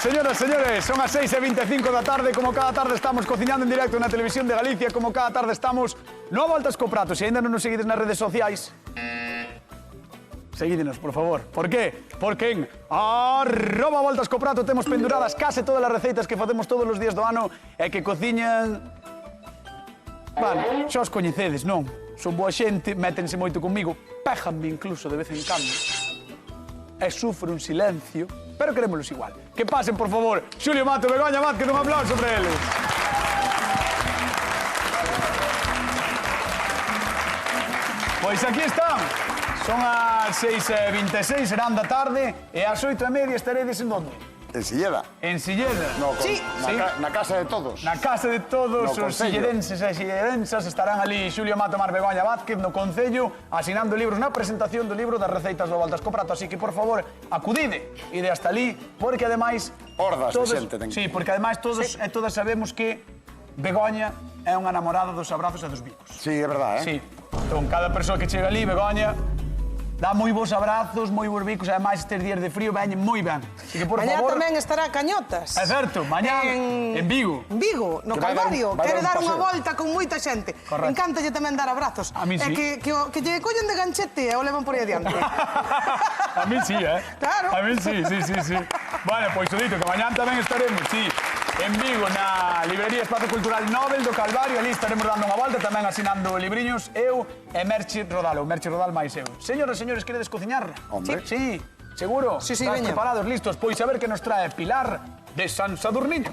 señoras, señores, son as 6:25 da tarde. Como cada tarde estamos cociñando en directo na Televisión de Galicia. Como cada tarde estamos no Voltas co Prato. Se ainda non nos seguides nas redes sociais, seguídenos, por favor. Por qué? Porque en @Voltas co Prato temos penduradas case todas as receitas que facemos todos os días do ano e que cociñan... Vale, xa os coñecedes, non? Son boa xente, métense moito comigo, péjanme incluso de vez en cando. E sufre un silencio, pero querémolos igual. Que pasen, por favor, Xulio Mato, Begoña Vázquez, un aplauso para eles. Pois aquí están. Son as 6:26, serán da tarde, e ás 8:30 estaredes en donde? En Silleda. En Silleda. No, Sí. na casa de todos. Na casa de todos No os Concello. sillerenses e sillerensas estarán ali Xulio Mato, Mar Begoña Vázquez no Concello asinando libros na presentación do libro das receitas do Voltas co Prato, así que, por favor, acudide, ide hasta ali, porque ademais... Hordas de xente ten. Sí, porque ademais todos e todas sabemos que Begoña é unha namorada dos abrazos e dos bicos. Sí, é verdade, Sí, entón, cada persoa que chega ali, Begoña, dá moi bons abrazos, moi bons bicos, e ademais estes días de frío veñen moi ben. Así que, por Mañá favor... tamén estará Cañotas. É certo, mañá en Vigo. En Vigo, no Que vai dar Calvario. vai dar Quere un dar unha paseo. volta con moita xente. Correcto. Encántalle tamén dar abrazos. A min sí. E que lle collen de ganchete e o levan por aí adiante. A mí sí, ¿eh? Claro. A mí sí. Bueno, pois o dito, que mañán tamén estaremos, sí, en Vigo, na librería Espacio Cultural Nobel do Calvario. Ali estaremos dando unha volta, tamén asinando libriños, eu e Merchi Rodal, ou Merchi Rodal máis eu. Señoras e señores, queredes cociñar? Hombre. Sí, seguro? Sí, Estás veña. preparados, listos? Pois a ver que nos trae Pilar de San Sadurniño.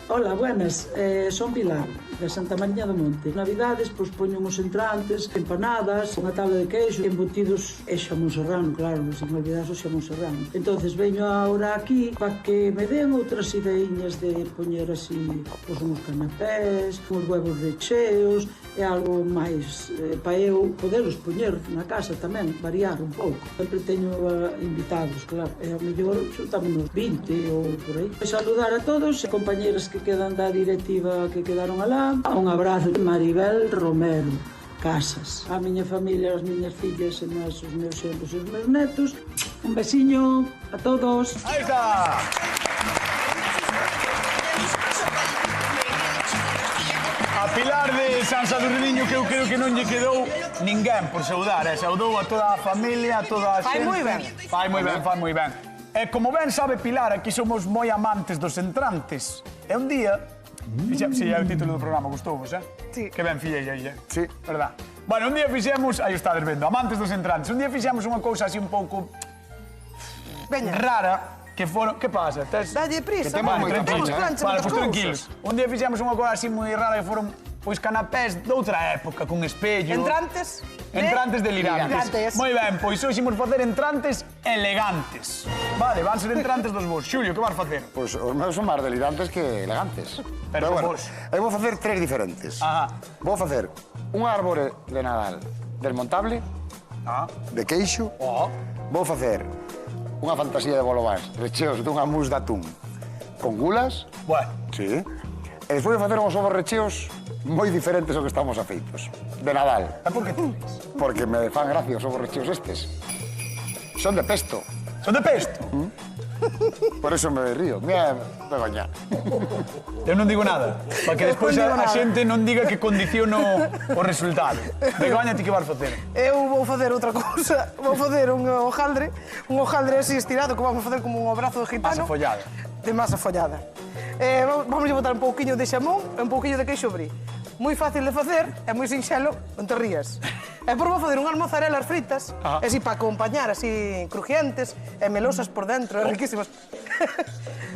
Hola, buenas. Son Pilar, de Santa Mariña do Monte. Navidades, pois poño uns entrantes, empanadas, unha tabla de queixo, embutidos e xamón serrano, claro, non se me olvidas o xamón serrano. Entonces veño ahora aquí para que me den outras ideiñas de poñer así, pois uns canapés, uns huevos recheos e algo máis para eu poderos poñer na casa tamén, variar un pouco. Sempre teño invitados, claro, e ao mellor xuntámonos 20 ou por aí. Saludar a todos, compañeras que quedan da directiva que quedaron alá. Un abrazo de Maribel Romero Casas. A miña familia, as miñas fillas, os meus xenros e os meus netos. Un besiño a todos. Aí está! A Pilar de San Sadurniño, que eu creo que non lle quedou ninguén por saudar, saudou a toda a familia, a toda a xente. Fai moi ben. Fai moi ben. E como ben sabe Pilar, aquí somos moi amantes dos entrantes. E un día... Si, é o título do programa, gustouvos, eh? Sí. Que ben fillei aí, eh? Sí. Verdad? Bueno, un día fixemos... Aí estades vendo, amantes dos entrantes. Un día fixemos unha cousa así un pouco Veña. rara, que foron... Que pasa? Dalle prisa. Que temos vale, moita temos prisa, plancha, Vale, moitas pois cousas. tranquilos. Un día fixemos unha cousa así moi rara que foron pois canapés doutra época, con espello. Entrantes. Entrantes delirantes. Elegantes. Moi ben, pois hoxe imos facer entrantes elegantes. Vale, van ser entrantes dos vos. Xulio, que vas facer? Pois os meus son máis delirantes que elegantes. Pero bueno, vos. eu vou facer tres diferentes. Ajá. Vou facer un árbore de Nadal desmontable, Ah. de queixo. Oh. Vou facer unha fantasía de bolobás, recheos dunha mousse de atún con gulas. Bueno. Sí. E despois vou facer uns ovos recheos moi diferentes ao que estamos afeitos. De Nadal. E por que tenes? Porque me fan gracia os ovos recheos estes. Son de pesto. Son de pesto. Por eso me río. Mira, Begoña. Eu non digo nada, para que despois non digo a nada. xente non diga que condiciono o resultado. Begoña, ti que vas facer? Eu vou facer outra cousa. Vou facer un hojaldre así estirado que vamos facer como un abrazo de gitano. Masa follada. De masa follada. Vamos a botar un pouquiño de xamón e un pouquiño de queixo brie. Moi fácil de facer, é moi sinxelo, non te rías. E por vou facer unhas mozarelas fritas, Ajá. así para acompañar, así crujientes e melosas por dentro, riquísimas.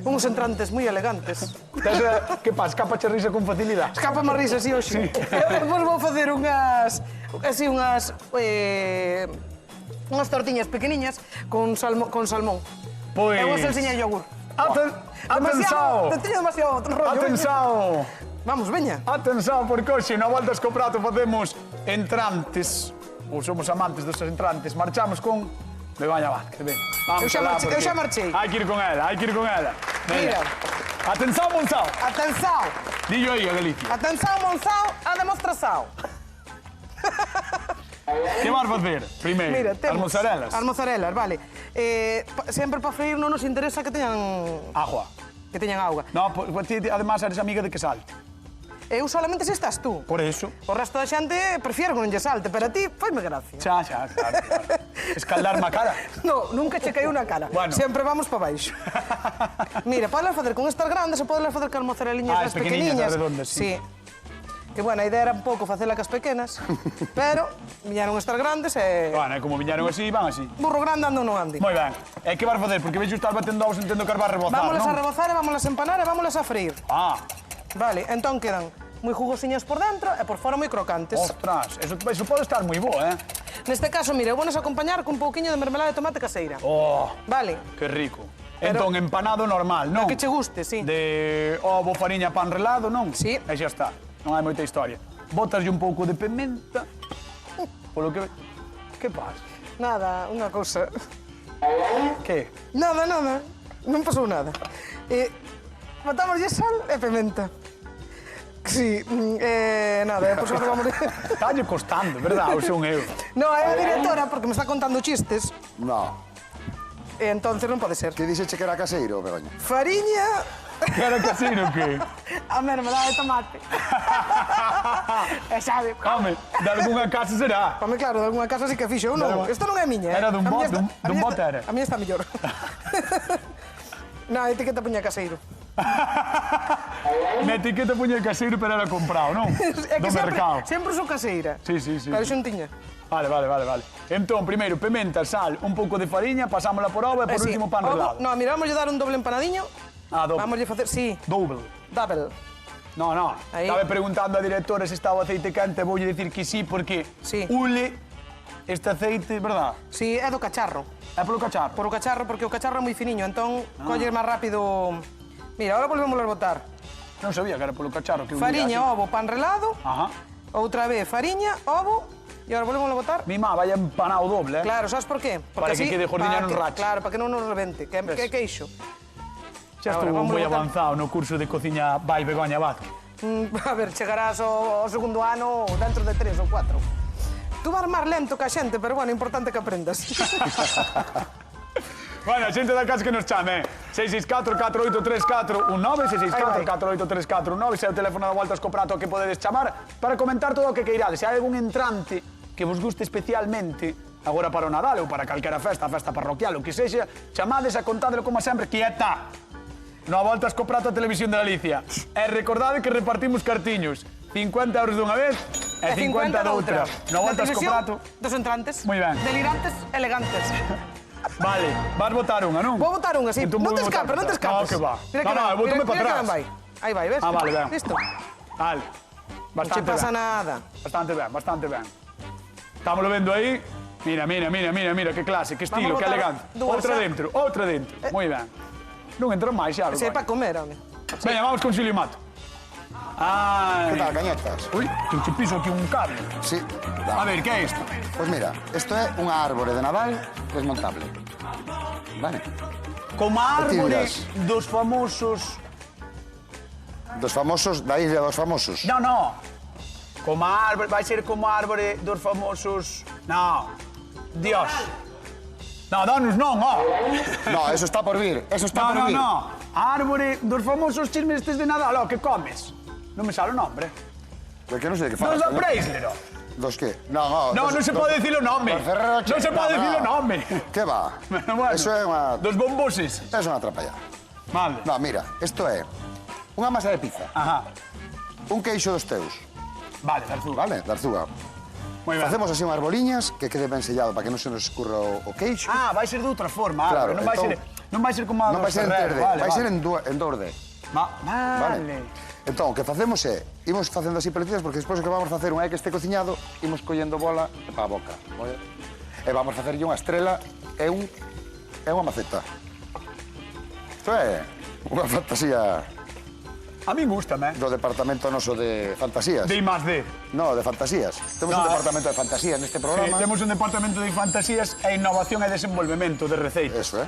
Uns entrantes moi elegantes. Que pasa? Escapa che risa con facilidade? Escapa má risa así hoxe. E depois vou facer unhas tortiñas pequeniñas con salmón. Pois... E unha salsiña de yogur. Atensao! Te teño demasiado rollo. Atensao! Vamos, veña. Atensao, porque hoxe na Voltas co Prato facemos entrantes, ou somos amantes dos entrantes, marchamos con Begoña Vázquez, ben. Vamos alá, porque Eu xa marchei. hai que ir con ela, hai que ir con ela. Veña. Mira. Atensao, Monzao! Atensao. Dillo aí a Galicia. Atensao, Monzao, a demostração. Que vas facer? Primeiro, Mira, as temos mozarelas. As mozarelas, vale. Sempre para freír non nos interesa que teñan Agua. que teñan auga. No, pues ti además eres amiga de que salte. Eu solamente se estás tú. Por eso. O resto da xente prefiero que non lle salte, pero a ti faime gracia. Xa, claro. Escaldarme a cara. No, nunca che caí unha cara. Bueno. Sempre vamos para baixo. Mira, podes facer con estas grandes e podes facer con mozzarelliñas das pequeniñas, pequeniñas. as redondas, sí. Que, bueno, a idea era un pouco facela cas pequenas, pero viñeron estas grandes e... Bueno, como viñeron así, van así. Burro grande ando non ande. Moi ben. E que vas facer? Porque vexo estás batendo ovos, entendo que as vas rebozar, Vámonos non? a rebozar e vámonos a empanar e vámonos a freír. Ah, Vale, entón quedan moi jugosiñas por dentro e por fora moi crocantes. ostras, eso pode estar moi bo, eh? Neste caso, mira, eu vou acompañar con un pouquiño de mermelada de tomate caseira. Oh, Vale, que rico. Entón, empanado normal, non? que che guste, sí. De ovo, fariña, pan relado, non? Sí. E xa está, non hai moita historia. Botaslle un pouco de pimenta, polo que... Que pasa? Nada, unha cousa. Que? Nada, non pasou nada. Botámoslle sal e pimenta. Sí, nada, depois agora vamos... Estálle costando, verdad? Ou son eu? No, é a directora porque me está contando chistes No. e entonces non pode ser. Que dixeche que era caseiro, Begoña? Fariña Que era casino, que? a mermelada de tomate. E sabe, Home, de algunha casa será. come claro, de alguna casa sí que fixo. Eu non, isto non é miña, Era dun A miña bote, está- dun a miña bote está- era. A miña está mellor. Na etiqueta puña caseiro. Na etiqueta puña caseiro, pero era comprado, non? É Do que mercado. sempre sou caseira. Sí. Pero xuntiña. Vale. Entón, primeiro, pimenta, sal, un pouco de fariña, pasámola por ovo e por último pan relado. No, mira, vamos a dar un doble empanadiño. Ah, doble. Vamos a facer, sí, Double. double. No. Aí. Estaba preguntando a directora se estaba aceite quente, voulle dicir que sí, porque Sí. ule este aceite, verdad? Sí, é do cacharro. É polo cacharro. Por o cacharro, porque o cacharro é moi finiño, entón colle máis rápido... Mira, ahora volvemos a botar. Non sabía que era polo cacharro que unía Fariña, así. ovo, pan relado. Ajá. Outra vez fariña, ovo. E agora volvemos a botar. Mi má, vaya empanado doble, eh? Claro, sabes por qué? Para que quede gordiña non rache. Claro, para que non nos rebente, que Ves. é queixo. Xa Ahora, estou vamos moi a botar. avanzado no curso de cociña by Begoña Vázquez. A ver, chegarás ao segundo ano dentro de 3 ou 4. Tú vas máis lento que a xente, pero bueno, é importante que aprendas. Bueno, a xente da casa que nos chame, 664-4834-19, 664-4834-19, se é o teléfono da Voltas co Prato que podedes chamar para comentar todo o que queirades. Se hai algún entrante que vos guste especialmente, agora para o Nadal ou para calquera festa, festa parroquial, o que sexa, chamades a contádelo como sempre, quieta. No Voltas co Prato a Televisión de Galicia. E recordade que repartimos cartiños, 50 euros dunha vez e 50 doutra. No Voltas co Prato. Dos entrantes. Moi ben. Delirantes, elegantes. Vale, vas votar unha, non? Vou botar unha, sí. Entón Non vou te votar escapes, non te outra. escapes. No, que va. Mira No, eu bótame para mira que atrás. ben vai. Aí vai, ves? Ah, vale, ben. Listo. Vale. Non che Bastante pasa ben. nada. Bastante ben. Estámoslo vendo aí. Mira, que clase, que estilo, Vamos que botar elegante. dúas, Outra xa. dentro. Moi ben. Non entran máis xa, Se é para comer, home. Veña, vamos con Xulio Mato. Ai. ¿Qué tal, cañetas? Ui, que che piso aquí un cable. Sí. A ver, que é isto? Pues mira, esto é unha árbore de Nadal desmontable. Vale. Como a árbore Tiras. dos famosos... Dos famosos, da isla dos famosos. No. Como a árbore... Vai ser como a árbore dos famosos... No. Dios. No, danos non, ó. No, eso está por vir. Eso está por vir. No. A árbore dos famosos chismes estes de Nadal, ó, que comes. Non me sale o nombre. De que non sei de que Dos falas. da Preisler, ó. Dos que? No, No, non se pode dicir o nome. Dos Ferrero Rocher. Non se pode dicir o nome. Que va? Bueno, Eso é unha... Dos bomboses. É unha atrapallada. Vale. No, mira, isto é unha masa de pizza, Ajá. un queixo dos teus, Vale, Darzú. vale? Da Arzuga. Moi ben. Facemos así unhas boliñas que quede ben sellado para que non se nos escurra o queixo. Ah, vai ser de outra forma, Claro, árbore. Non vai ser como a non vai dos ser en Ferrero. 3D, Vale, vai ser vale. en 2D. Vale. Entón, o que facemos é, imos facendo así peletitas, porque despois o que vamos facer unha é que este cociñado, imos collendo bola para a boca. Vale? E vamos facerlle unha estrela e unha maceta. Isto é unha fantasía A mí gustame, do departamento noso de fantasías. De I más D. No, de fantasías. Temos No, un departamento de fantasías neste Sí, programa. temos un departamento de fantasías e innovación e desenvolvemento de receitas. Eso,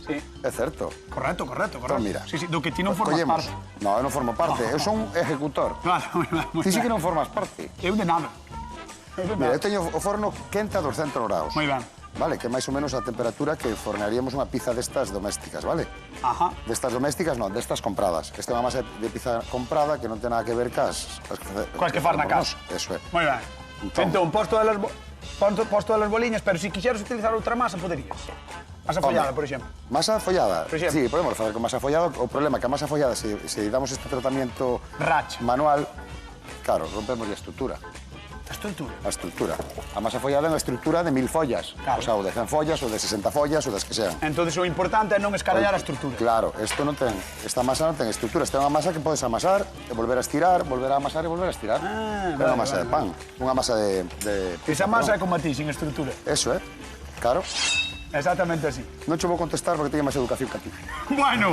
Sí. é certo. Correcto. Entón, mira. Sí, do que ti non formas Collemos. parte. No, eu non formo parte. Eu son un ejecutor. Vale, moi ben, moi Ti sí que ben. non formas parte. Eu de nada. Eu de Mira, eu nada. teño o forno quente a 200 graus. Moi ben. vale? Que é máis ou menos a temperatura que fornearíamos unha pizza destas domésticas, vale? Ajá. Destas domésticas non, destas compradas. Esta é unha masa de pizza comprada que non ten nada que ver cas que faz na casa. Eso é. Moi ben. Entón, posto de las boliñas, pero se quixeras utilizar outra masa, poderías. Masa follada, por exemplo. Masa follada? Por exemplo. Sí, podemos facer con masa follada. O problema é que a masa follada, se damos este tratamiento Racha. manual, claro, rompemos a estrutura. A estrutura. A estrutura. A masa follada é unha estrutura de 1000 follas. Claro. O sea, ou de 100 follas, ou de 60 follas, ou das que sean. Entonces o importante é non escarallar a estrutura. Claro, esta masa non ten estrutura. Esta é unha masa que podes amasar, e volver a estirar, volver a amasar e volver a estirar. É unha masa de pan, unha masa de... Esa masa é como a ti, sin estrutura. Eso, claro. Exactamente así. Non che vou contestar porque teño máis educación que a ti. Bueno,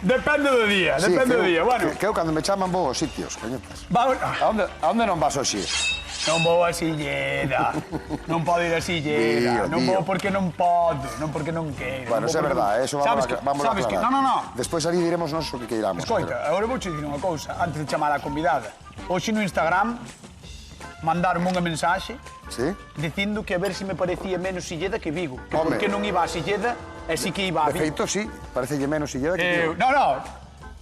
depende do día, depende do día. Bueno, Que eu cando me chaman vou aos sitios, coñetas. vamos... A onde non vas hoxe? Non vou a Silleda, non podo ir a Silleda, non vou porque non podo, non porque non quero. Bueno, eso é verdade, eso vamos a aclarar. No. Despois ali diremos nos o que queiramos. Escoita, agora vou che dicir unha cousa, antes de chamar a convidada. Hoxe no Instagram mandaron unha mensaxe Sí? dicindo que a ver se me parecía menos Silleda que Vigo. Que Home. porque non iba a Silleda e si que iba a De Vigo. feito, sí, parecelle menos Silleda que Vigo.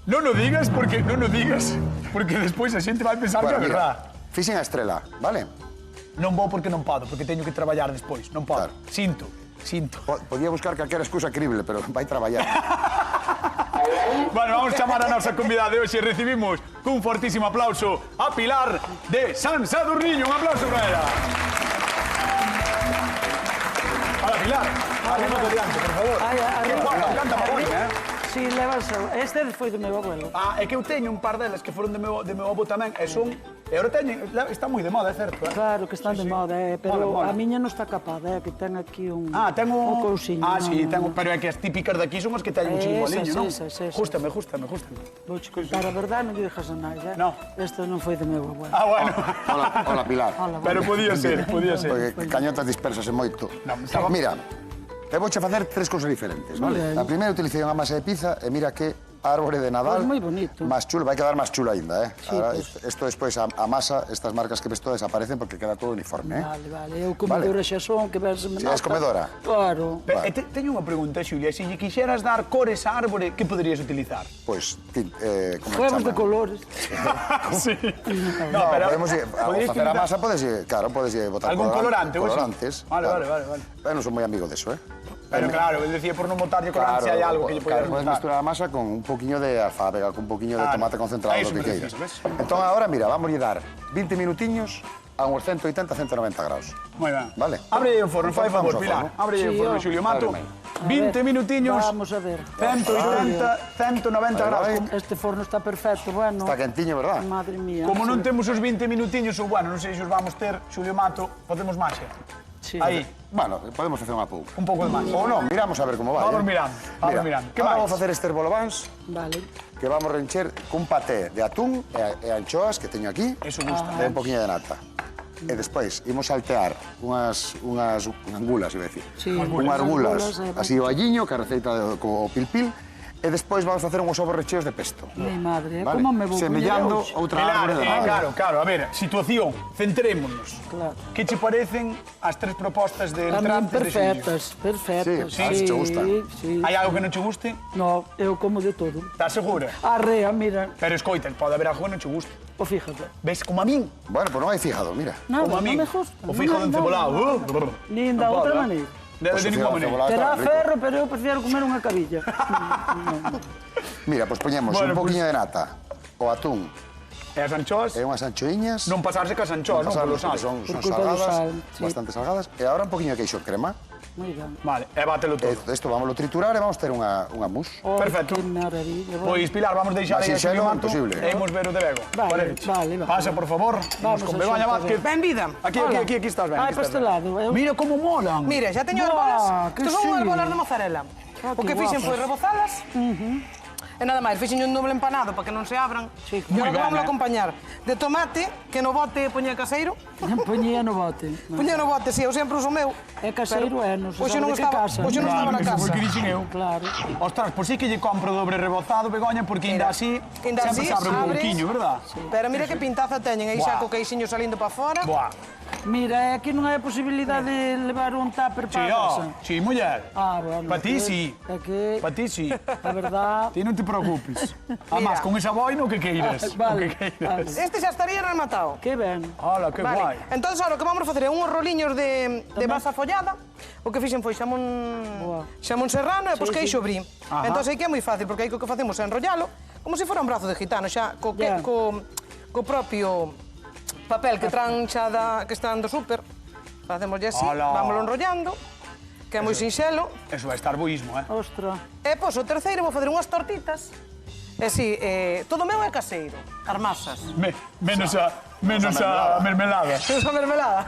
Non o digas porque despois a xente vai pensar que é Bueno, verdad. mira, fixen a estrela, vale? Non vou porque non podo, porque teño que traballar despois, non podo. Claro. Sinto. Podía buscar calquera excusa crible, pero vai traballar. Bueno, vamos chamar a nosa convidada de hoxe. Recibimos cun fortísimo aplauso a Pilar de San Sadurniño. Un aplauso para ela. Hola, Pilar. Arrímate adiante, por favor. Que guapa, canta Pavón, Si, levas... Este foi do meu abuelo. É que eu teño un par delas que foron de meu avó tamén, e son... E agora teñen... Está moi de moda, é certo, Claro que están de moda, pero Mola. a miña non está capada, que ten aquí un... Ten un cousiño. sí, tengo, pero é que as típicas de aquí son as que teñen un chimboliño, non? Esas. Gústame. Vou che contar a verdade, non lle dixas a nada, No. Isto non foi do meu abuelo. Bueno. Hola, Pilar. Pero podía ser. Porque cañotas dispersas moito. estaba- Mira, eu vouche facer tres cousas diferentes, vale? ben. A primeira utilicei unha masa de pizza e mira que árbore de Nadal. Pois moi bonito. Máis chulo, vai quedar máis chulo aínda, Sí, Ahora, pois. Isto despois a masa, estas marcas que ves todas desaparecen porque queda todo uniforme, Vale, eu comedora xa son, que ves... Si és comedora? Claro. Teño unha pregunta, Xulia. Se lle quixeras dar cores á árbore, que poderías utilizar? Pois, como Juegos de chaman? colores. Sí. No, podemos ao facer a masa podes botar Algún colorante, ou así? colorantes. Vale. Eu non son moi amigo deso, Pero claro, él decía por non botarlle colorante se hai algo que lle Claro, poderías podes botar. misturar a masa con un poquinho de alfábega, con un poquinho de tomate concentrado, Eso lo que me queiras. preciso, ves? Entón, agora, mira, vamos a dar 20 minutiños a uns 180-190 graus. Moi ben. Vale. Abre o forno, fai Vamos favor, ao Pilar. forno. Abre o Sí, forno, ó. Xulio Mato. Ábreme. 20 minutiños, Vamos a ver. 180, 190 graus. vai. Este forno está perfecto, bueno. Está quentiño, verdad? Madre mía. Como non temos os 20 minutiños, ou bueno, non sei se os vamos ter, Xulio Mato, podemos máis. Sí. Aí, Bueno, podemos facer unha pouco. un pouco de máis. Ou non, miramos a ver como vai. Vamos mirando, vamos mirando. Que Ahora máis? vamos facer estes bolobáns Vale. que vamos rencher cun paté de atún e anchoas que teño aquí. Eso gusta. E un poquinho de nata. E despois imos saltear unhas angulas, iba a decir. Sí, unhas angulas, angulas, así o alliño, que a receita co pilpil. E despois vamos facer unhos ovos recheos de pesto. Mi madre, Vale? como me vou Semellando poñer hoxe? outra Pilar, árbore de Nadal. claro, a ver, situación, centrémonos. Claro. Que che parecen as tres propostas de A min entrantes de perfectas, perfectas. Sí, se che gusta. Xulio? Hai algo que non che guste? No, eu como de todo. Estás segura? Arrea, mira, Pero escoita, pode haber algo que non che guste. o fíjate. Ves, como a min. Bueno, pues non hai fijado, mira. Nada, Como a non min. me gusta. O fíjado encebolado. Nin da outra maneira. De Pues o ninguna fígado maneira. encebolado Terá está rico. ferro, pero eu prefiero comer unha cabilla. Mira, pois poñemos Bueno, un poquinho de nata, o atún E as anchoas, e unhas anchoiñas. non pasarse cas anchoas, non? Polo sal. son Por culpa do salgadas, sal, sí. bastante salgadas. E agora un poquinho de queixo crema. Moi ben. Vale, e bátelo todo. Isto vamos triturar e vamos ter unha mousse. Oh, Perfecto. Que maravilla. Pois, Pilar, vamos deixar Máis aí a sinxelo Xulio Mato imposible. e imos ver o de Bego. Vale, vale. Pasa, por favor. Vamos con a Begoña xuntar, Vázquez. Ben vida. Aquí estás ben. Ai, aquí estás pa este ben. lado, eu- Mira como molan. Mira, xa teño as Buah, bolas. que Estas son sí. unhas bolas de mozzarella. Ah, O que que fixen foi guapas. rebozalas. E nada máis, fixen un doble empanado para que non se abran. Sí, E moi agora ben, vamos a eh. acompañar de tomate, que no bote poñía caseiro. Poñía no bote. Poñía no bote, si, eu sempre uso o meu. É caseiro, non se Hoxe sabe non de que estaba, casa. hoxe non estaba na Claro, que casa. foi que dixen eu. Claro. Ostras, pois sí que lle compro dobre rebozado, Begoña, porque ainda así Ainda sempre así, se abre un abres. pouquiño, verdad? Pero mira que pintaza teñen aí xa Buah. co queixiño salindo para fora. Buah. Mira, aquí non hai a posibilidade de levar un tupper para a casa. Sí, muller. Bueno. Pa ti sí. É que, Pa ti sí. a verdad... Ti non te preocupes. Además, con esa boina o que queiras. Vale, O que queiras. Este xa estaría rematado. Que ben. Hala, que guai. Entón, ahora o que vamos a facer é uns roliños de masa follada. O que fixen foi xamón serrano e pois queixo brie. Entón, aí que é moi fácil, porque aí o que facemos é enrollalo como se fora un brazo de gitano, xa co propio papel que traen xa que están do súper. Facemoslle así, vámoslo enrollando, que é moi sinxelo. Eso vai estar boísmo, Ostra. E, pois, o terceiro vou facer unhas tortitas. E si, todo meu é caseiro, as masas. Menos a mermelada. Menos a mermelada.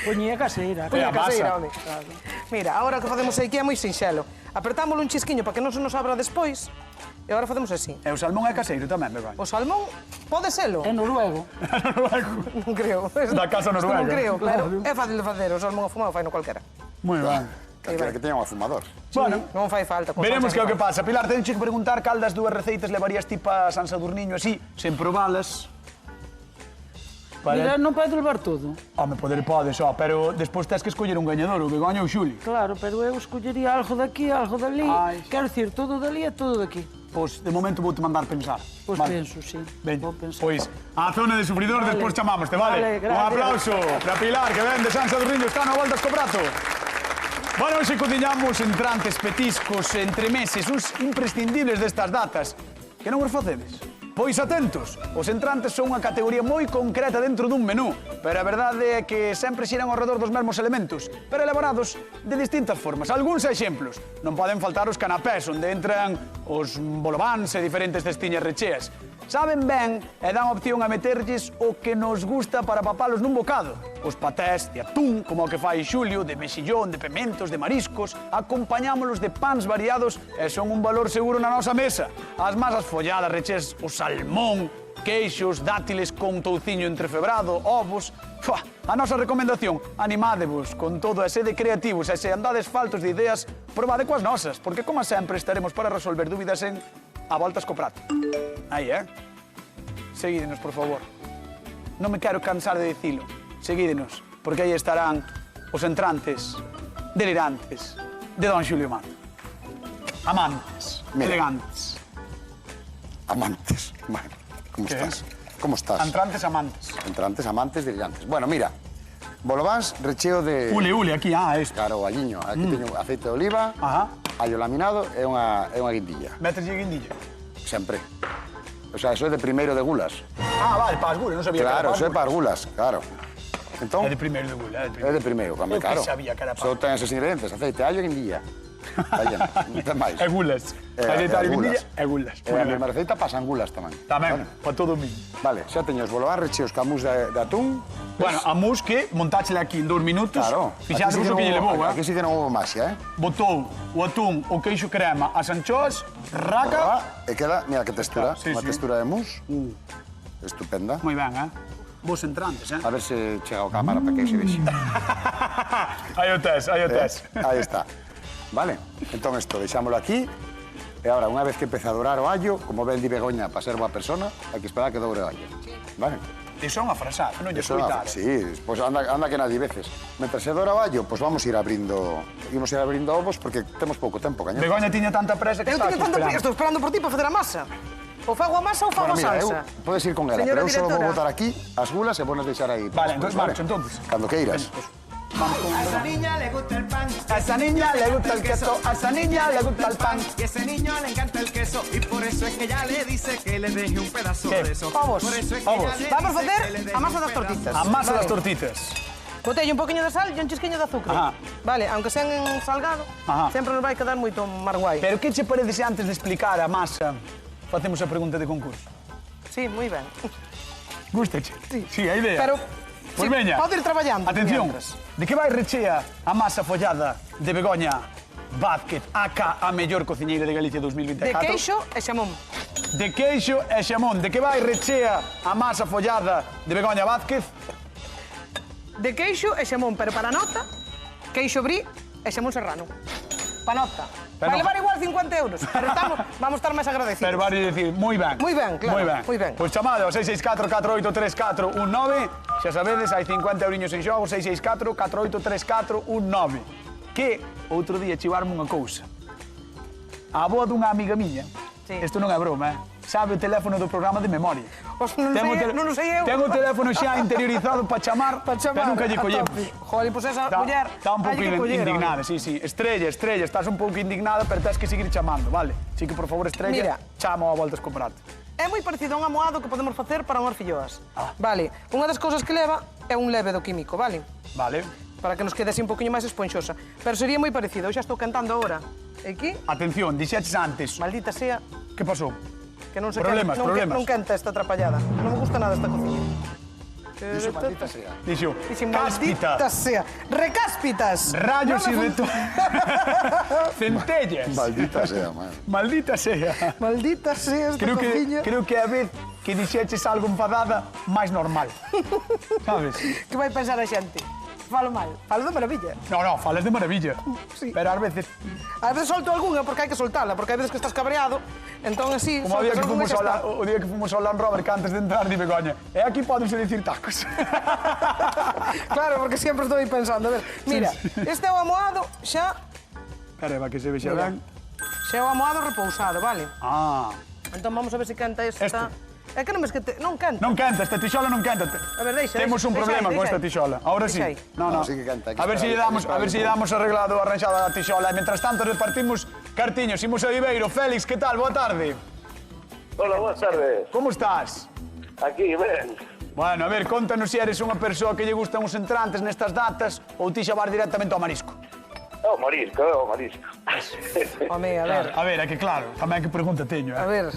Poñía caseira. Poñía a masa. caseira, home. Mira, agora que facemos aquí é moi sinxelo. Apertámoslo un chisquiño para que non se nos abra despois. E agora facemos así. E o salmón é caseiro tamén, verdade? O salmón pode selo. É noruego. Non creo. Da casa noruega. Non creo, claro. É fácil de facer, o salmón afumado fai no calquera. Moi ben. Calquera que teña un afumador. Bueno, Non fai falta. veremos que é o que pasa. Pilar, teño que preguntar cal das dúas receitas levarías ti pa San Sadurniño así, sen probalas. Mira, non pode levar todo. Home, pode só, pero despois tens que escoller un gañador, o que gaña o Xuli. Claro, pero eu escollería algo daqui, algo dali. Quero dicir, todo dali e todo daqui. Pois, de momento vou-te mandar pensar. Pois penso, sí. Ben, Vou pensar. pois, a zona de sufridor, despois chamámoste, vale? Vale, Un gracias. aplauso para Pilar, que ven de San Sadurniño, está no Voltas co Prato. Bueno, hoxe cociñamos entrantes, petiscos, entremeses, uns imprescindibles destas datas. Que non os facedes? Pois atentos, os entrantes son unha categoría moi concreta dentro dun menú, pero a verdade é que sempre xiran ao redor dos mesmos elementos, pero elaborados de distintas formas. Algúns exemplos. Non poden faltar os canapés, onde entran os bolobáns e diferentes cestiñas recheas. Saben ben e dan opción a meterlles o que nos gusta para papalos nun bocado. Os patés de atún, como o que fai Xulio, de mexillón, de pementos, de mariscos, acompañámolos de pans variados e son un valor seguro na nosa mesa. As masas folladas, recheas, o salmón, queixos, dátiles con touciño entrefebrado, ovos... A nosa recomendación, animádevos con todo e sede creativos e se andades faltos de ideas, probade coas nosas, porque como sempre estaremos para resolver dúbidas en A Voltas co Prato. Aí, Seguídenos, por favor. Non me quero cansar de dicilo. Seguídenos, porque aí estarán os entrantes delirantes de Don Xulio Mato. Amantes, elegantes. Amantes. Bueno, como ¿Qué estás? Como estás? Entrantes amantes. Entrantes, amantes, delirantes. Bueno, mira, bolobáns, recheo de... Ule, aquí, isto. Claro, o aliño. Aquí teño aceite de oliva, Ajá. allo laminado e unha guindilla. Metes guindilla. Sempre. O sea, eso é de primeiro de gulas. Vale, para as gulas, non sabía Claro, que eso é para as gulas, claro. Entón, É de primeiro de gula, é de primeiro, Eu que claro. sabía que era para... Só ten esos ingredientes, aceite, allo e guindilla. Aí, non ten máis. É gulas. Aceite de guindilla e gulas. E a mesma receita pasan gulas tamén. Tamén, para todo o mismo. Vale, xa teño os bolobáns recheos camús de atún. Bueno, a mus que montáchela aquí en 2 minutos. Claro. Fixades o que lle levou, Aquí sí que non houve máxia, Botou o atún, o queixo crema, as anchoas, raca... E queda, mira que textura, Sí, unha sí. textura de mus. Estupenda. Moi ben, Vos entrantes, A ver se chega o cámara para que se vexe. Aí o tes, aí o tes. Aí está. Vale, entón isto, deixámolo aquí. E agora, unha vez que empeza a dourar o allo, como ben di Begoña, para ser boa persona, hai que esperar a que doure o allo. Vale? Iso é unha frasada, non lle Eso escoitar. sí, pues anda que nadie veces. Mientras se dora o allo, pues vamos a ir abrindo ovos porque temos pouco tempo, cañón. Begoña tiña tanta presa que Eu está teño aquí tanto esperando. estou esperando por ti para facer a masa. Ou fago a masa ou fago a salsa. Podes ir con ela, Señora pero eu só vou directora. botar aquí as gulas e pones deixar aí. Vale, entonces marcho, entonces. Cando queiras. A esa niña le gusta el pan. A esa niña le gusta el queso, a esa niña le gusta el pan. Y a ese niño le encanta el queso. Y por eso es que ella le dice que le deje un pedazo ¿Qué? de eso. Ovos. Por eso es que Ovos. ella le Vamos a dice que le facer deje a masa un das pedazo. tortitas. A masa das Vale. tortitas. Botei un poquinho de sal e un chisquiño de azúcar. Ajá. Vale, aunque sean en salgado, Ajá. sempre nos vai quedar moito máis guai. Pero que che parece se antes de explicar a masa facemos a pregunta de concurso? Sí, moi ben. Gústache? Sí. Sí, a idea. Pero Pois sí, veña. pode ir traballando. Atención, mientras. de que vai rechea a masa follada de Begoña Vázquez, aka a mellor cociñeira de Galicia 2024? De queixo e xamón. De queixo e xamón. De que vai rechea a masa follada de Begoña Vázquez? De queixo e xamón, pero para nota, queixo brie e xamón serrano. Pa nota. Vai levar igual 50 euros, pero vamos a estar máis agradecidos. Pero vai dicir, moi ben. Moi ben, claro, moi ben. Pois chamado ao 664-483419, xa sabedes, hai 50 euriños en xogo, 664-483419. Que outro día chivarme unha cousa. A avoa dunha amiga miña, isto non é broma, sabe o teléfono do programa de memoria. Non sei eu. Ten o teléfono xa interiorizado para chamar, pero nunca lle collemos. Joder, pois esa muller... Está un pouco indignada, sí. Estrella, estás un pouco indignada, pero tens que seguir chamando, vale? Así que, por favor, Estrella, chamo a voltas con prato. É moi parecido a un amoado que podemos facer para unhas filloas. Vale, unha das cousas que leva é un lévedo químico, vale? Vale. Para que nos quede así un poquinho máis esponxosa. Pero sería moi parecido, eu xa estou cantando agora. Aquí, Atención, dixeches antes. maldita sea, Que pasou? que non se Problemas. non canta esta atrapallada. Non me gusta nada esta cociña. Dixo maldita sea. Dixo, Dixen, cáspita, maldita sea. Recáspitas. rayos y centellas. Maldita sea, man. Maldita sea. Maldita sea esta cociña. Creo que é a vez que dixeches algo enfadada máis normal. Sabes? Que vai pensar a xente? Falo mal, falo de maravilla. No, falas de maravilla. Sí. Pero ás veces, Ás veces solto algunha porque hai que soltala, porque hai veces que estás cabreado, entón así... como o día que soltas fomos algunha o día que fomos ao Land Rover, que antes de entrar di Begoña, e aquí pódense dicir tacos. Claro, porque sempre estou aí pensando, a ver, mira, este é o amoado xa... Espera, va que se vexa ben. Xa é o amoado repousado, vale? Ah, Entón vamos a ver se canta esta... Este. É que non ves que non canta. non canta, esta tixola non canta. A ver, deixa. Temos un problema con esta tixola. Ahora sí. Deixa aí. No. Sí que canta, hay que A ver si lle esperar, damos arreglado arranxada a tixola. E mentras tanto repartimos cartiños. Imos a Viveiro. Félix, que tal? Boa tarde. Hola, buenas tardes. Como estás? Aquí, ben. Bueno, a ver, contanos se eres unha persoa que lle gustan os entrantes nestas datas ou ti xa vas directamente ao marisco. É o marisco. Home, a ver, A ver, é que claro, tamén que pregunta teño, a ver.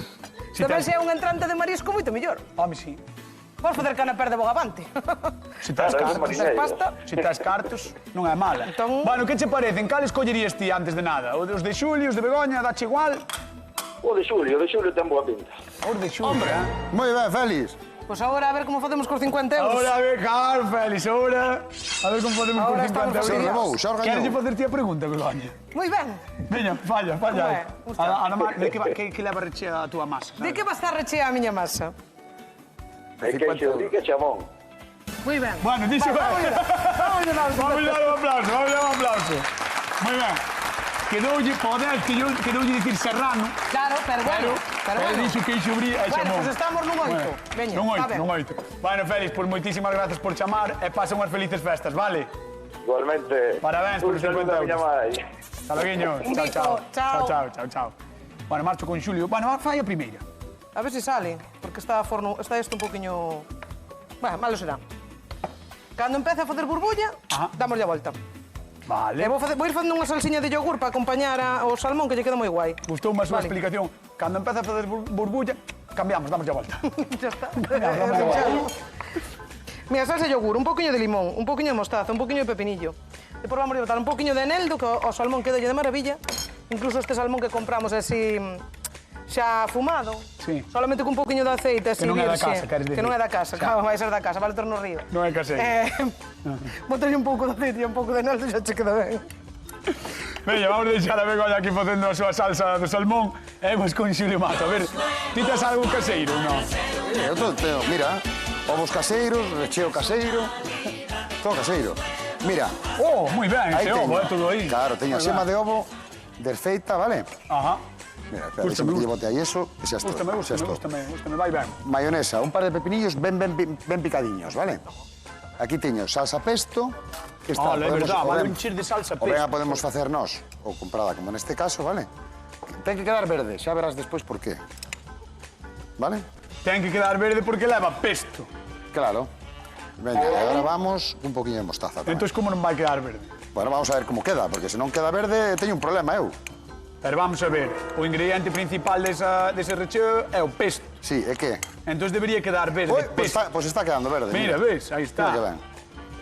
Si Tamén te- se é un entrante de marisco moito mellor. Home, sí. Podes facer canapé de bogavante. Se tes Claro, cartos, es Tes pasta. se tes cartos, non é mala. Entón- Bueno, que che parecen? Cales collerías ti antes de nada? Os de Xulio, os de Begoña, dache igual? O de Xulio ten boa pinta. Os de Xulio, Moi ben, Félix. Pois agora a ver como facemos cos 50 euros. Ahora, a ver, claro, Félix, ahora... A ver como podemos por Ahora 50 estamos euros. Xa fastidiados. rebou, xa Queres orgañou. facer ti a pregunta, Begoña? Moi ben. Veña, falla. Como é? Gusta. Ana Mar, de que leva rechea a túa masa? De que va a estar rechea a miña masa? É queixo, di que chamón. Moi ben. Bueno, dixo... Vamos a Vamos a dar un aplauso. Moi ben. Quedoulle, poder, quedoulle dicir serrano, Claro, pero bueno. Pero bueno. dixo que iso brí e Bueno, chamou. pues estamos nun 8. Veña, está ben. Non oito. Bueno, Félix, pues moitísimas grazas por chamar e pasa unhas felices festas, vale? Igualmente. Parabéns por Un os saludo 50 a miña euros. mai. Hasta loguiño. Un bico, chao. Chao. Bueno, marcho con Xulio. Bueno, fai a primeira. A ver se sale, porque está isto un poquinho... Bueno, malo será. Cando empece a facer burbulla, Ajá. dámoslle a volta. Vale. E vou ir facendo unha salsiña de yogur para acompañar o salmón, que lle queda moi guai. Gustou máis súa Vale. explicación. Cando empeza a facer burbulla, cambiamos, damos a volta. Ya está. Vamos. Mira, salsa de yogur, un poquinho de limón, un poquinho de mostaza, un poquinho de pepinillo. Depois vamos a botar un poquinho de eneldo, que o salmón quedalle de maravilla. Incluso este salmón que compramos así xa fumado. Sí. Solamente con un poquinho de aceite así non é da virxe. casa, queres dicir. Que non é da casa, claro, vai ser da casa, vale ter no río. Non é caseiro. Botalle un pouco de aceite e un pouco de eneldo e xa che queda ben. Veña, vamos deixar a Begoña aquí facendo a súa salsa de salmón e vamos con Xulio Mato. A ver, ti tes algo caseiro, non? Eu todo teo, mira, ovos caseiros, recheo caseiro, todo caseiro. Mira, Oh, moi ben, aí ese ovo, teño. todo aí. Claro, teño a Moi sema ben. de ovo desfeita, vale? Ajá. Mira, espera, Gústame, déxame que lle bote aí eso, e xa está. Gústame, vai ben. Mayonesa, un par de pepinillos ben picadiños, vale? Aquí teño salsa pesto, que está, Ole, é verdad, vale un chir de salsa o ben a pesto. podemos facer nós, ou comprada como neste caso, vale? Ten que quedar verde, xa verás despois por qué. Vale? Ten que quedar verde porque leva pesto. Claro. Venga, e agora vamos un poquinho de mostaza tamén. Entón, como non vai quedar verde? Bueno, vamos a ver como queda, porque se non queda verde, teño un problema eu. Pero vamos a ver, o ingrediente principal dese recheo é o pesto. Sí, é que... Entón debería quedar verde, Oi, pesto. pues está quedando verde. Mira, ves, aí está. Mira que ben.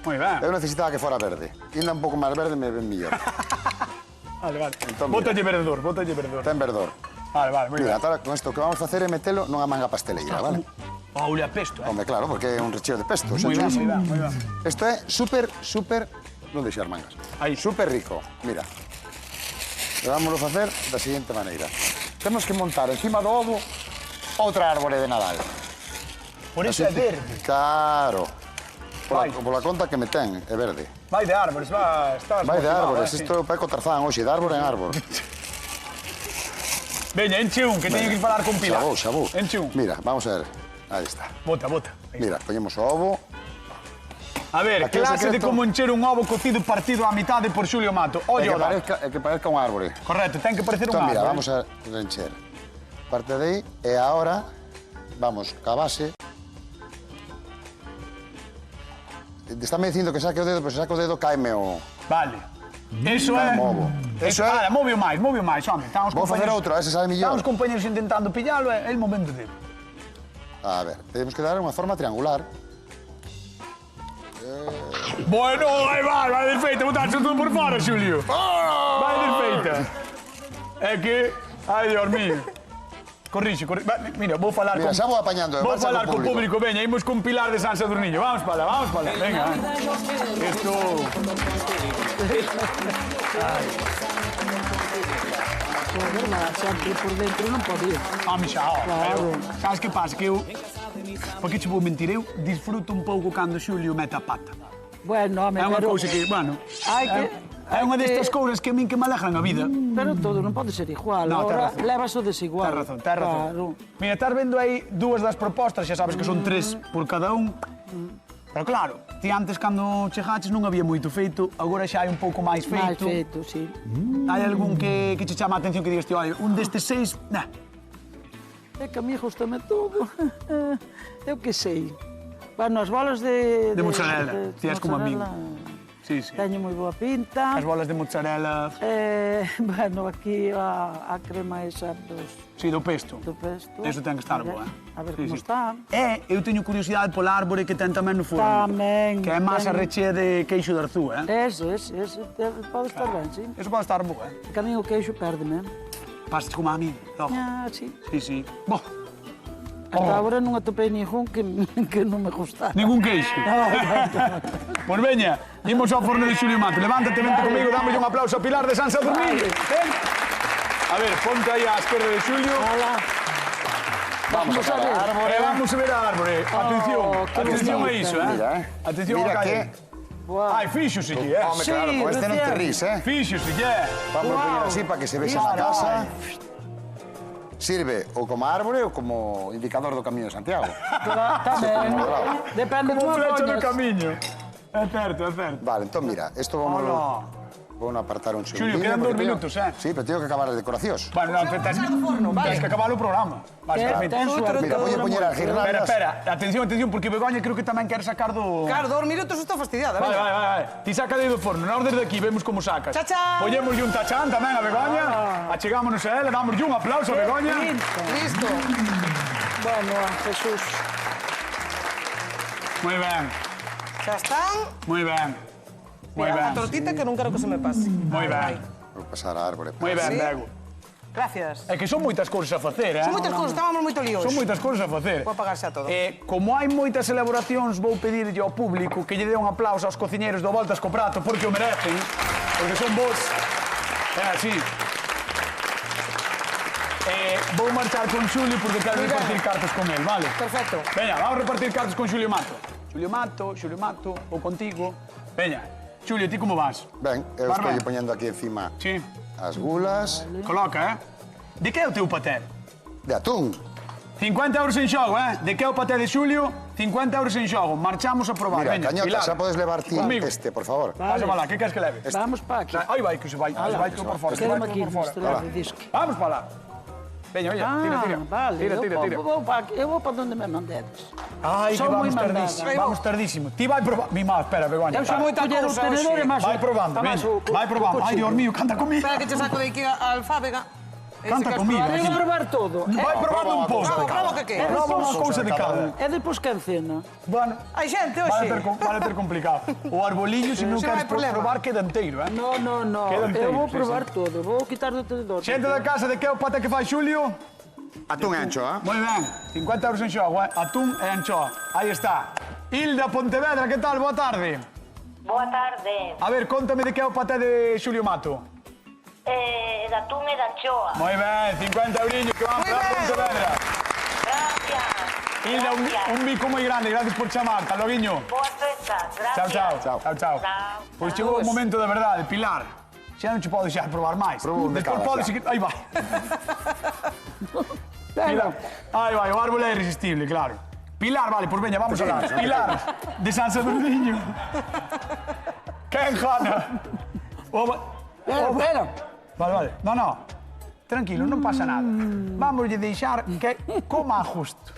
Moi ben. Eu necesitaba que fora verde. Ainda un pouco máis verde me ven millor. Vale. Entón, Bótalle verdor. Ten verdor. Vale, moi Mira, ben. ahora con isto que vamos a facer é metelo nunha manga pasteleira, vale? Olha, pesto, Home, claro, porque é un recheo de pesto. Moi ben, moi ben, moi ben. Isto é super... Non deixar mangas. Aí. Super rico, mira. E vámoslo facer da seguinte maneira. Temos que montar encima do ovo outra árbore de Nadal. Por iso é verde. Claro. Vai. Pola conta que me ten, é verde. Vai de árbores, estás Vai de motivado, árbores, sí. isto é o Peco Tarzán, hoxe, de árbore en árbore. Veña, enche un, que teño que ir falar con Pilar. Xa vou. Enche un. Mira, vamos a ver. Aí está. Bota. Mira, poñemos o ovo. A ver, Aquí o clase de secreto- como encher un ovo cocido partido á mitade por Xulio Mato. E Ollo, que parezca un árbore. correcto, ten que parecer un Entón, mira, árbore. vamos a encher. Parte de aí, e agora vamos ca base. Estáme dicindo que saque o dedo, pero se saque o dedo, caeme o... Vale. Eso é... Movo. Eso é... Ahora, move máis, home. Estamos Vou facer outro, a ese sabe Estamos millor. compañeros intentando pillalo, é el momento dele. A ver, temos que dar unha forma triangular. Bueno, aí vai de feita, botaste todo por fora, Xulio. Vai de feita. É que... Ai, Dios mío. Corrixe. Mira, vou falar Mira, con... xa vou apañando, Vou marcha falar co con o público, veña, imos con Pilar de San Sadurniño. Vamos para lá, venga. Isto... Sempre por dentro non pode ir. Claro. Sabes que pasa? Que eu... Porque te vou mentir, eu disfruto un pouco cando Xulio mete a pata. Bueno, home, É unha pero... cousa que, bueno... Hai que... É unha destas cousas que a min que me alegran a vida. Pero todo non pode ser igual. No, Agora tes razón. levas o desigual. Tens razón. Claro. Mira, estás vendo aí dúas das propostas, xa sabes que son 3 por cada un. Pero claro, ti antes cando chegaches non había moito feito, agora xa hai un pouco máis Máis feito. feito, sí. Hai algún que che chama a atención que digas, tío, olha, un destes 6, nah. É que a mí gustame todo. Eu que sei. Bueno, as bolas de... De mozzarella, ti és como a min. Sí. Teño moi boa pinta. As bolas de mozzarella, Bueno, aquí a crema esa sí, do pesto. do pesto. Eso ten que estar boa. A ver Sí, como sí. está. Eu teño curiosidade pola árbore que ten tamén no forno. Tamén. Que é masa ten- rechea de queixo de arzú, Ese, pode estar ben, sí. Eso pode estar boa, Que a mí o queixo pérdeme. Pasas como a mí, logo. Sí. Sí. Bo, Hasta agora non atopei ningún que non me gustara. ningún queixo. Pois veña, imos ao forno de Xulio Mato. Levántate, vente comigo, dámoslle un aplauso a Pilar de San Sadurniño. Ven. A ver, ponte aí á esquerda de Xulio. Vamos a ver a árbore. Vamos a ver a árbore. Atención, que atención a bonita. iso, Mira, Atención Mira ao que... calle. Ai, fíxose que, Home, claro, con este non te recién. rís, Fíxose que. Vamos a poñer así para que se vexa na casa. Sirve ou como árbore ou como indicador do Camiño de Santiago. Tamén. Depende Como como flecha no poñas. camiño. É certo. Vale, entón mira, isto vamos a apartar un segundinho. quedan porque 2 minutos, Sí, pero tengo que acabar as decoracións. Bueno, non, tens que acabar o programa. Básicamente. Ten suerte. Mira, voy a poñer as guirnaldas. Espera, atención, porque Begoña creo que tamén quere sacar do... Claro, 2 minutos estou fastidiada. Vale. venga. Ti saca de do forno, nós desde aquí vemos como sacas. Chachán. Poñémoslle un tachán tamén a Begoña, achegámonos a ela, dámoslle un aplauso a Begoña. Listo. Bueno, Jesús. Moi ben, Xa están. moi ben. Moi Mira, a ben, tortita que non quero que se me pase. moi ben, Vou pasar a árbore. moi ben, Sí. Bego. Gracias. É que son moitas cousas a facer, Son moitas cousas, estábamos moito líos. Son moitas cousas a facer. Vou apagar xa todo. Como hai moitas elaboracións, vou pedirlle ao público que lle dé un aplauso aos cociñeros do Voltas co Prato porque o merecen, porque son vos. É así. Vou marchar con Xulio porque quero Muy ben. repartir cartas con él, vale? Perfecto. Veña, vamos a repartir cartas con Xulio Mato. Xulio Mato, ou contigo. Veña, Xulio, ti como vas? Ben, eu Vas ben? estou poñendo aquí encima Sí. as gulas Coloca, De que é o teu paté? de atún. 50 euros en xogo, De que é o paté de Xulio? 50 euros en xogo. Marchamos a probar. Mira, Veña, Cañota, Pilar. xa podes levar ti Conmigo. este, por favor. Pasa para lá, que queres que leve? Vamos para aquí. Ai, vai, que se vai por fora. Se vai Quédame aquí, por fora. este lado de disque. Vamos para lá. Veña, tira. Vale. Tira. Eu vou para onde me mandedes. Ai, que Son moi vamos mandada. tardísimo. Vamos tardísimo. Ti vai probar. Mi má, espera, Begoña. Eu son moita Coller o cousa tenedor e hoxe. máis Vai probando, veña. Vai probando. Ai, Dios mío, canta comigo. Espera que te saco de aquí a alfábega. Canta comigo. Eu vou probar todo. Vai probando un pouco. Proba que que? Proba unha cousa de cada. E depois que encena. Bueno, Hai xente vale hoxe. ter complicado. O arbolillo, se non Sí, non queres hai problema. probar, queda inteiro, No. Queda inteiro, Eu vou sí, probar todo. Vou quitar do tenedor. Xente da casa, de que é o paté que fai Xulio? Atún e anchoa. Moi ben, 50 euros en xogo, Atún e anchoa. Aí está. Hilda Pontevedra, que tal? Boa tarde. Boa tarde. A ver, contame de que é o paté de Xulio Mato. de atún e de anchoa. Moi ben, 50 euriños que van para Pontevedra. Gracias. Hilda, un bico moi grande, gracias por chamar. Hasta loguiño. Boas festas, gracias. Chao. Chao. Pois chegou o momento da verdade, Pilar. Xa non che podo deixar probar máis. Proba un de Despois cada, podes xa. seguir... Aí vai. Pilar. Aí vai, o árbol é irresistible, claro. Pilar, vale, pois veña, vamos a dar. Pilar, de San Sadurniño. Quen gana? Espera. Vale. No. Tranquilo, non pasa nada. Vamos a deixar que coma a justo.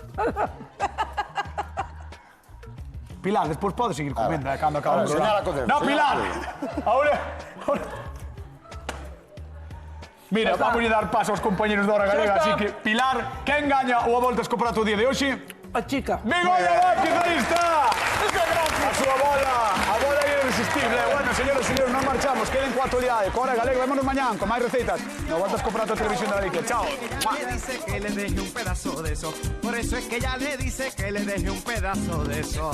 Pilar, despois podes seguir comendo, cando acaba o Ahora, señala programa. co dedo, No, señala Pilar! co Ahora... Mira, vamos a dar paso aos compañeros da Hora Galega, así que, Pilar, quen gaña o a voltas co prato o día de hoxe? A chica. Migoia Vázquez, aí está! A súa bola, a bola é irresistible. Bueno, señores, non marchamos, queden coa actualidade, co Hora Galega, vémonos mañán con máis receitas. No voltas co prato a Televisión de Galicia. Chao! Le dice que le deje un pedazo de eso. Por eso es que ella le dice que le deje un pedazo de eso.